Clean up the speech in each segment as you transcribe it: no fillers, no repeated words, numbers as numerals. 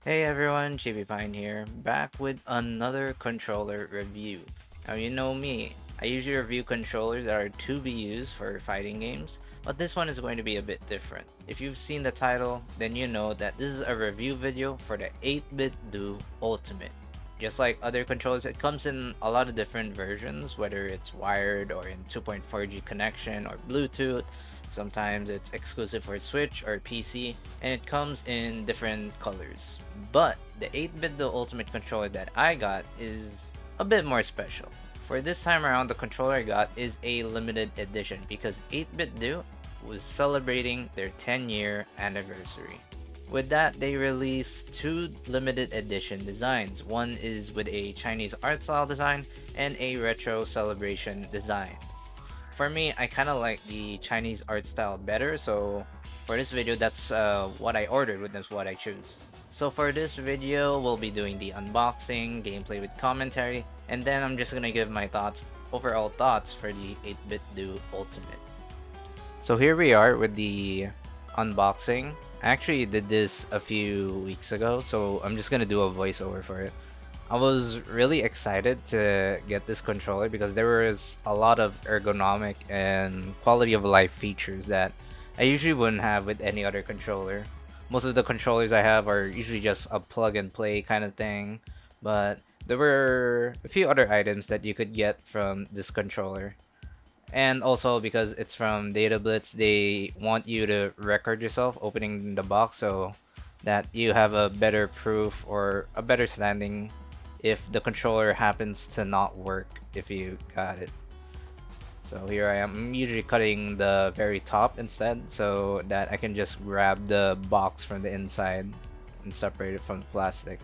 Hey everyone, Chibi Pine here, back with another controller review. Now you know me, I usually review controllers that are to be used for fighting games, but this one is going to be a bit different. If you've seen the title, then you know that this is a review video for the 8bitdo Ultimate. Just like other controllers, it comes in a lot of different versions, whether it's wired or in 2.4G connection or Bluetooth. Sometimes it's exclusive for Switch or PC, and it comes in different colors. But the 8bitdo Ultimate controller that I got is a bit more special. For this time around, the controller I got is a limited edition because 8bitdo was celebrating their 10-year anniversary. With that, they released two limited edition designs. One is with a Chinese art style design and a retro celebration design. For me, I kind of like the Chinese art style better, so for this video, that's what I ordered, with that's what I choose. So for this video, we'll be doing the unboxing, gameplay with commentary, and then I'm just gonna give my overall thoughts for the 8bitdo Ultimate. So here we are with the unboxing. I actually did this a few weeks ago, so I'm just gonna do a voiceover for it. I was really excited to get this controller because there was a lot of ergonomic and quality of life features that I usually wouldn't have with any other controller. Most of the controllers I have are usually just a plug and play kind of thing, but there were a few other items that you could get from this controller. And also because it's from Data Blitz, they want you to record yourself opening the box so that you have a better proof or a better standing if the controller happens to not work if you got it. So here I am. I'm usually cutting the very top instead so that I can just grab the box from the inside and separate it from the plastic.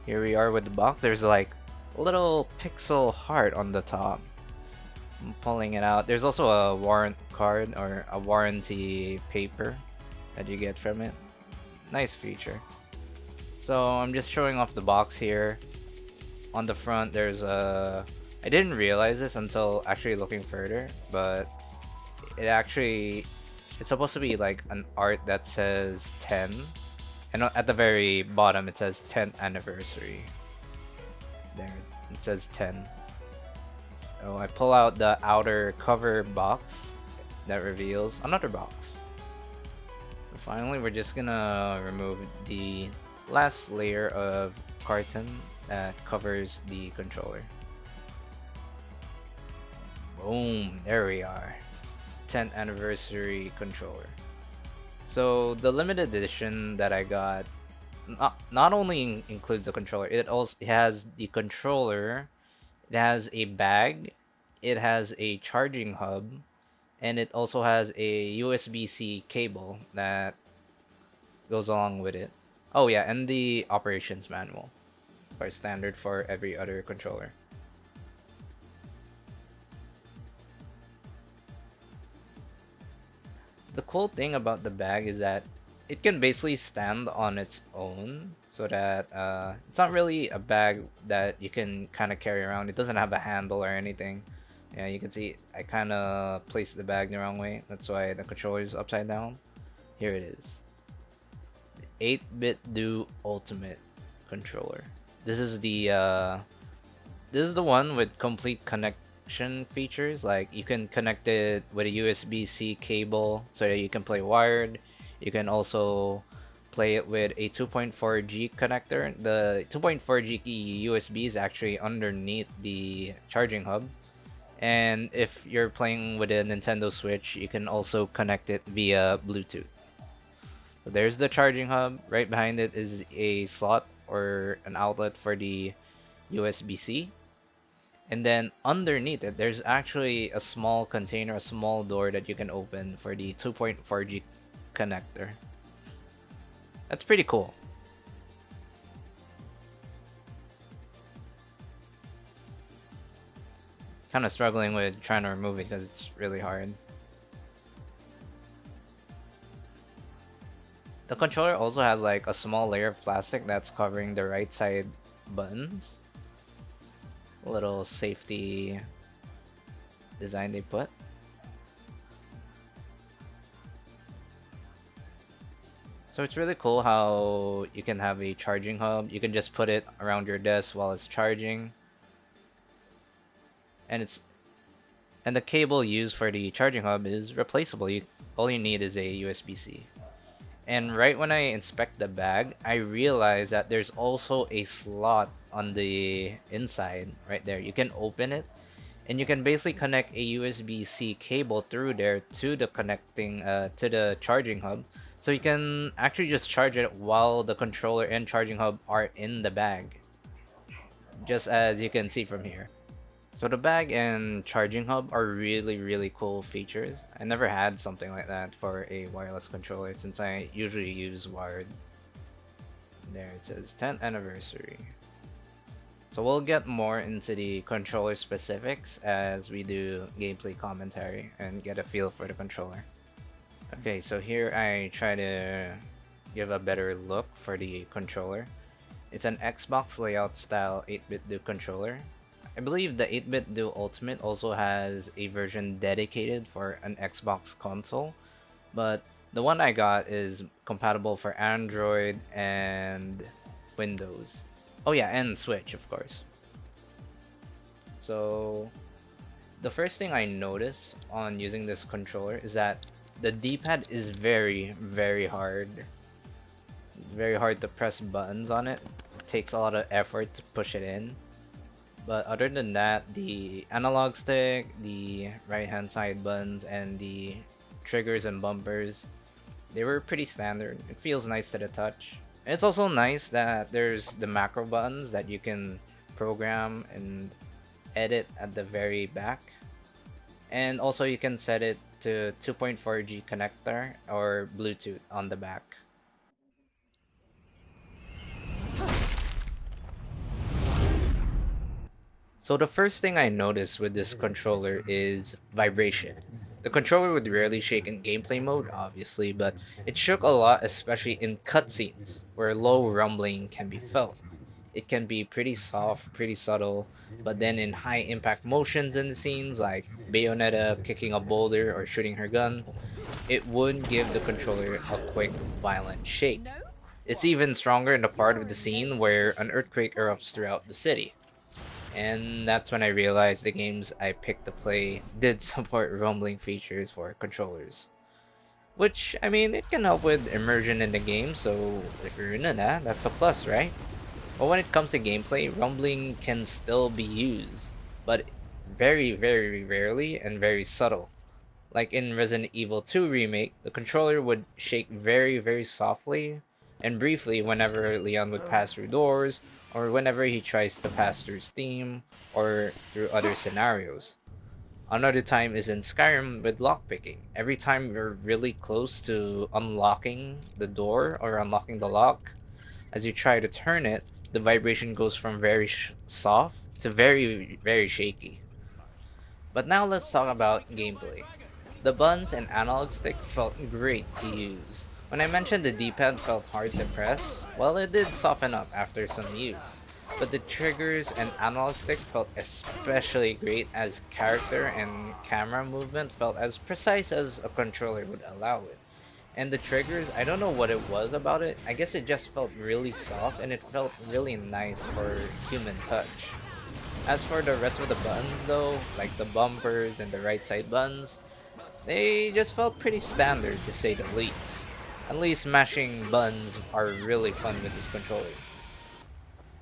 Here we are with the box. There's like a little pixel heart on the top. I'm pulling it out. There's also a warrant card or a warranty paper that you get from it. Nice feature. So I'm just showing off the box here. On the front there's a... I didn't realize this until actually looking further, but it's supposed to be like an art that says 10, and at the very bottom it says 10th anniversary. There, it says 10. So I pull out the outer cover box that reveals another box. And finally, we're just gonna remove the last layer of carton that covers the controller. Boom, there we are. 10th anniversary controller. So the limited edition that I got not only includes the controller, it also has the controller, it has a bag, it has a charging hub, and it also has a USB-C cable that goes along with it. Oh yeah, and the operations manual, are standard for every other controller. The cool thing about the bag is that it can basically stand on its own, so that it's not really a bag that you can kind of carry around. It doesn't have a handle or anything. Yeah, you can see I kind of placed the bag the wrong way. That's why the controller is upside down. Here it is. 8bitdo Ultimate controller. This is the one with complete connection features. Like you can connect it with a USB-C cable so that you can play wired. You can also play it with a 2.4G connector. The 2.4G USB is actually underneath the charging hub. And if you're playing with a Nintendo Switch, you can also connect it via Bluetooth. So there's the charging hub. Right behind it is a slot or an outlet for the USB-C. And then underneath it, there's actually a small container, a small door that you can open for the 2.4G connector. That's pretty cool. Kind of struggling with trying to remove it because it's really hard. The controller also has like a small layer of plastic that's covering the right side buttons. A little safety design they put. So it's really cool how you can have a charging hub. You can just put it around your desk while it's charging. And it's and the cable used for the charging hub is replaceable. All you need is a USB-C. And right when I inspect the bag, I realize that there's also a slot on the inside right there. You can open it and you can basically connect a USB-C cable through there to the connecting to the charging hub. So you can actually just charge it while the controller and charging hub are in the bag, just as you can see from here. So the bag and charging hub are really really cool features. I never had something like that for a wireless controller since I usually use wired. There it says 10th anniversary. So we'll get more into the controller specifics as we do gameplay commentary and get a feel for the controller. Okay, so here I try to give a better look for the controller. It's an Xbox layout style 8bitdo controller. I believe the 8bitdo Ultimate also has a version dedicated for an Xbox console, but the one I got is compatible for Android and Windows. Oh yeah, and Switch, of course. So the first thing I notice on using this controller is that the D-pad is very hard. Very hard to press buttons on it. It takes a lot of effort to push it in. But other than that, the analog stick, the right hand side buttons, and the triggers and bumpers, they were pretty standard. It feels nice to the touch. And it's also nice that there's the macro buttons that you can program and edit at the very back. And also you can set it to 2.4G connector or Bluetooth on the back. So the first thing I noticed with this controller is vibration. The controller would rarely shake in gameplay mode, obviously, but it shook a lot, especially in cutscenes, where low rumbling can be felt. It can be pretty soft, pretty subtle, but then in high impact motions in the scenes, like Bayonetta kicking a boulder or shooting her gun, it would give the controller a quick, violent shake. It's even stronger in the part of the scene where an earthquake erupts throughout the city. And that's when I realized the games I picked to play did support rumbling features for controllers. Which, I mean, it can help with immersion in the game, so if you're into that, that's a plus, right? But when it comes to gameplay, rumbling can still be used, but very rarely and very subtle. Like in Resident Evil 2 Remake, the controller would shake very softly and briefly whenever Leon would pass through doors, or whenever he tries to pass through Steam, or through other scenarios. Another time is in Skyrim with lockpicking. Every time you're really close to unlocking the door or unlocking the lock, as you try to turn it, the vibration goes from very soft to very shaky. But now let's talk about gameplay. The buttons and analog stick felt great to use. When I mentioned the D-pad felt hard to press, well, it did soften up after some use. But the triggers and analog stick felt especially great as character and camera movement felt as precise as a controller would allow it. And the triggers, I don't know what it was about it. I guess it just felt really soft and it felt really nice for human touch. As for the rest of the buttons though, like the bumpers and the right side buttons, they just felt pretty standard to say the least. At least mashing buttons are really fun with this controller.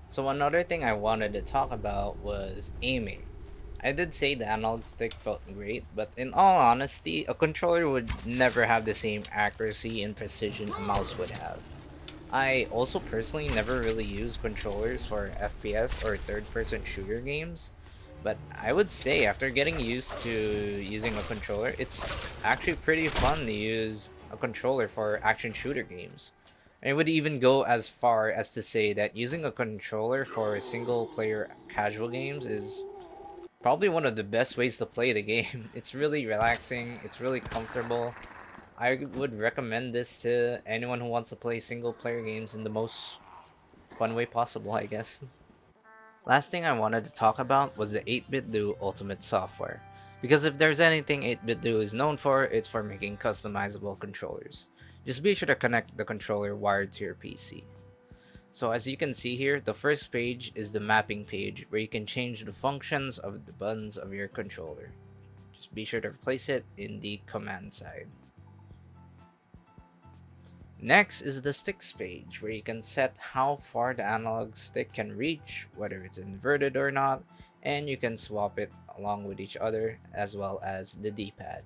So another thing I wanted to talk about was aiming. I did say the analog stick felt great, but in all honesty, a controller would never have the same accuracy and precision a mouse would have. I also personally never really used controllers for FPS or third-person shooter games, but I would say after getting used to using a controller, it's actually pretty fun to use a controller for action shooter games. And I would even go as far as to say that using a controller for single-player casual games is probably one of the best ways to play the game. It's really relaxing, it's really comfortable. I would recommend this to anyone who wants to play single player games in the most fun way possible, I guess. Last thing I wanted to talk about was the 8bitdo Ultimate software. Because if there's anything 8bitdo is known for, it's for making customizable controllers. Just be sure to connect the controller wired to your PC. So as you can see here, the first page is the mapping page where you can change the functions of the buttons of your controller. Just be sure to place it in the command side. Next is the sticks page where you can set how far the analog stick can reach, whether it's inverted or not, and you can swap it along with each other as well as the D-pad.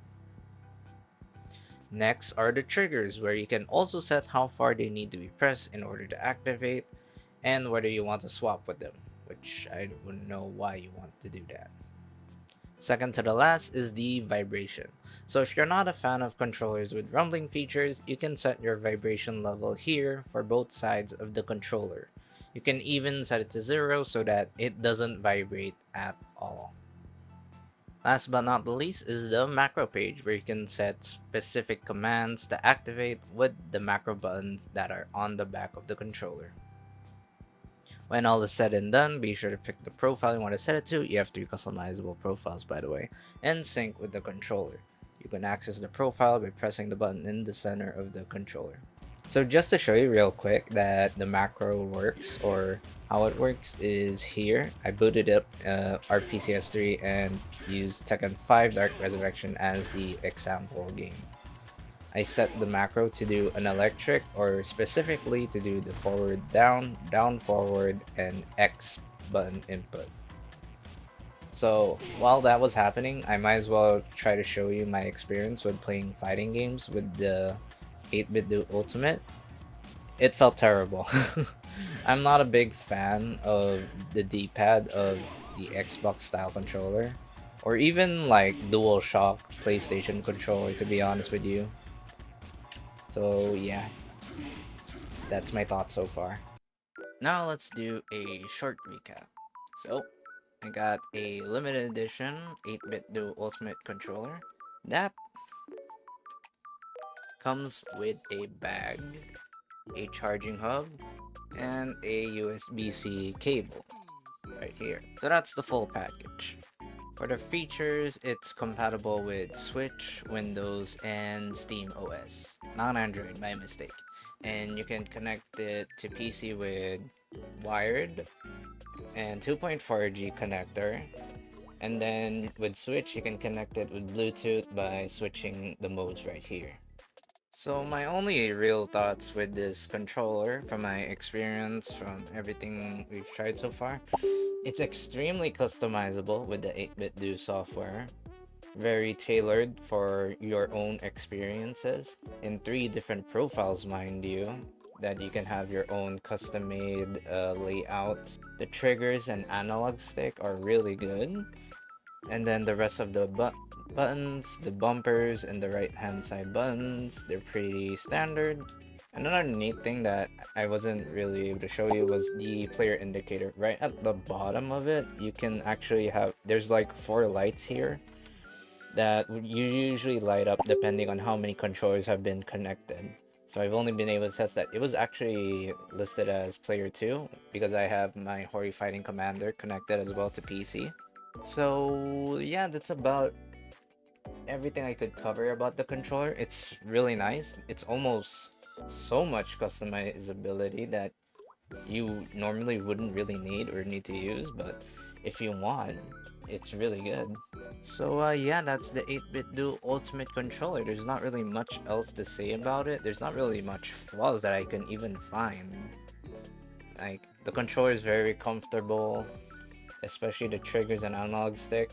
Next are the triggers where you can also set how far they need to be pressed in order to activate and whether you want to swap with them, which I wouldn't know why you want to do that. Second to the last is the vibration. So if you're not a fan of controllers with rumbling features, you can set your vibration level here for both sides of the controller. You can even set it to 0 so that it doesn't vibrate at all. Last but not the least is the macro page where you can set specific commands to activate with the macro buttons that are on the back of the controller. When all is said and done, be sure to pick the profile you want to set it to. You have 3 customizable profiles, by the way, and sync with the controller. You can access the profile by pressing the button in the center of the controller. So just to show you real quick that the macro works, or how it works, is here. I booted up RPCS3 and used Tekken 5 Dark Resurrection as the example game. I set the macro to do an electric, or specifically to do the forward down, down forward, and X button input. So while that was happening, I might as well try to show you my experience with playing fighting games with the 8bitdo Ultimate. It felt terrible. I'm not a big fan of the D-pad of the Xbox style controller, or even like DualShock PlayStation controller, to be honest with you. So yeah, that's my thoughts so far. Now let's do a short recap. So I got a limited edition 8bitdo Ultimate controller that comes with a bag, a charging hub, and a USB-C cable right here. So that's the full package. For the features, it's compatible with Switch, Windows, and Steam OS, not Android by mistake. And you can connect it to PC with wired and 2.4G connector. And then with Switch, you can connect it with Bluetooth by switching the modes right here. So my only real thoughts with this controller, from my experience, from everything we've tried so far, it's extremely customizable with the 8bitdo software. Very tailored for your own experiences in 3 different profiles, mind you, that you can have your own custom-made layouts. The triggers and analog stick are really good. And then the rest of the buttons, the bumpers, and the right-hand side buttons, they're pretty standard. Another neat thing that I wasn't really able to show you was the player indicator. Right at the bottom of it, you can actually have, there's like 4 lights here that you usually light up depending on how many controllers have been connected. So I've only been able to test that. It was actually listed as player 2 because I have my Hori Fighting Commander connected as well to PC. So yeah, that's about everything I could cover about the controller. It's really nice. It's almost so much customizability that you normally wouldn't really need or need to use, but if you want, it's really good. So yeah, that's the 8bitdo Ultimate controller. There's not really much else to say about it. There's not really much flaws that I can even find. Like, the controller is very comfortable, especially the triggers and analog stick.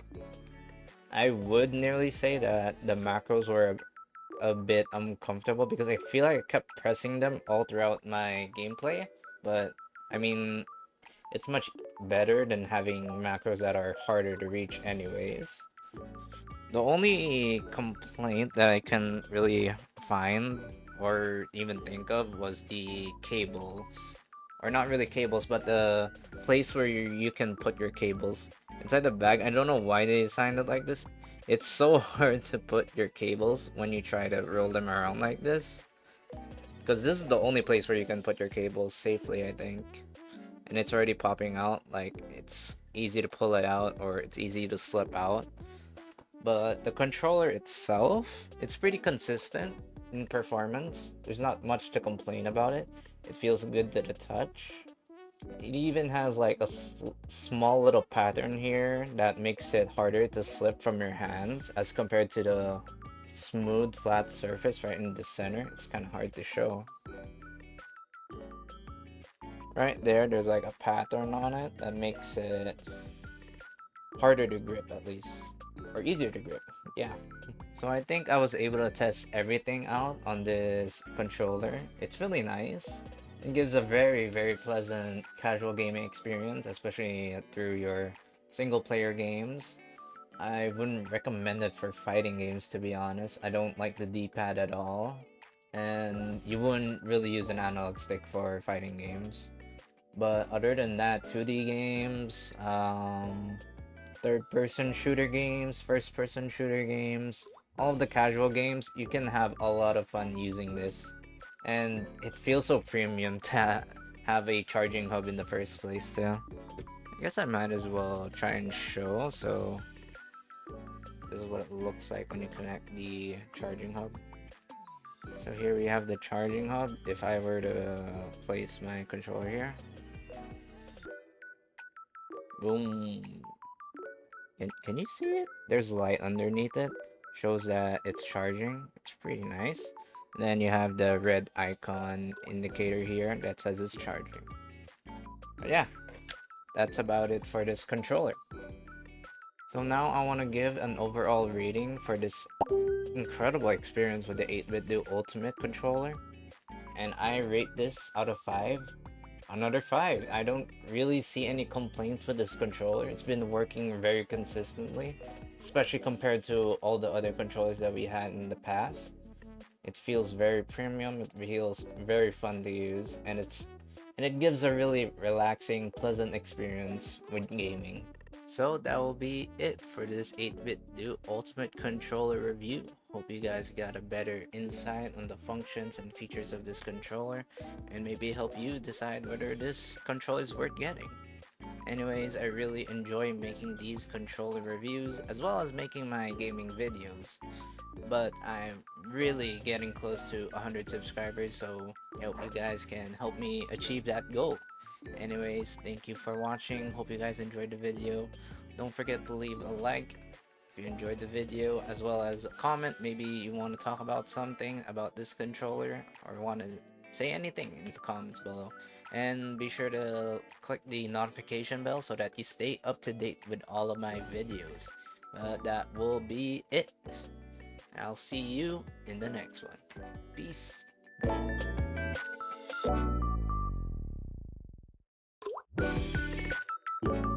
I would nearly say that the macros were a bit uncomfortable because I feel like I kept pressing them all throughout my gameplay, but I mean, it's much better than having macros that are harder to reach anyways. The only complaint that I can really find or even think of was the cables. Or not really cables, but the place where you can put your cables inside the bag. I don't know why they designed it like this. It's so hard to put your cables when you try to roll them around like this. Because this is the only place where you can put your cables safely, I think. And it's already popping out. Like, it's easy to pull it out or it's easy to slip out. But the controller itself, it's pretty consistent in performance. There's not much to complain about it. It feels good to the touch. It even has like a small little pattern here that makes it harder to slip from your hands as compared to the smooth flat surface right in the center. It's kind of hard to show. Right there, there's like a pattern on it that makes it harder to grip at least, or easier to grip. Yeah. So I think I was able to test everything out on this controller. It's really nice. It gives a very pleasant casual gaming experience, especially through your single player games. I wouldn't recommend it for fighting games, to be honest. I don't like the D-pad at all. And you wouldn't really use an analog stick for fighting games. But other than that, 2D games, third-person shooter games, first-person shooter games, all of the casual games, you can have a lot of fun using this. And it feels so premium to have a charging hub in the first place too. I guess I might as well try and show. So this is what it looks like when you connect the charging hub. So here we have the charging hub. If I were to place my controller here, boom. Can you see it? There's light underneath it. Shows that it's charging. It's pretty nice. Then you have the red icon indicator here that says it's charging. But yeah, that's about it for this controller. So now I want to give an overall rating for this incredible experience with the 8bitdo Ultimate controller. And I rate this out of 5. Another 5. I don't really see any complaints with this controller. It's been working very consistently, especially compared to all the other controllers that we had in the past. It feels very premium, it feels very fun to use, and it gives a really relaxing, pleasant experience with gaming. So that will be it for this 8bitdo Ultimate Controller review. Hope you guys got a better insight on the functions and features of this controller, and maybe help you decide whether this controller is worth getting. Anyways, I really enjoy making these controller reviews as well as making my gaming videos. But I'm really getting close to 100 subscribers, so I hope you guys can help me achieve that goal. Anyways, thank you for watching. Hope you guys enjoyed the video. Don't forget to leave a like if you enjoyed the video, as well as a comment. Maybe you want to talk about something about this controller or want to say anything in the comments below. And be sure to click the notification bell so that you stay up to date with all of my videos. But that will be it. I'll see you in the next one. Peace.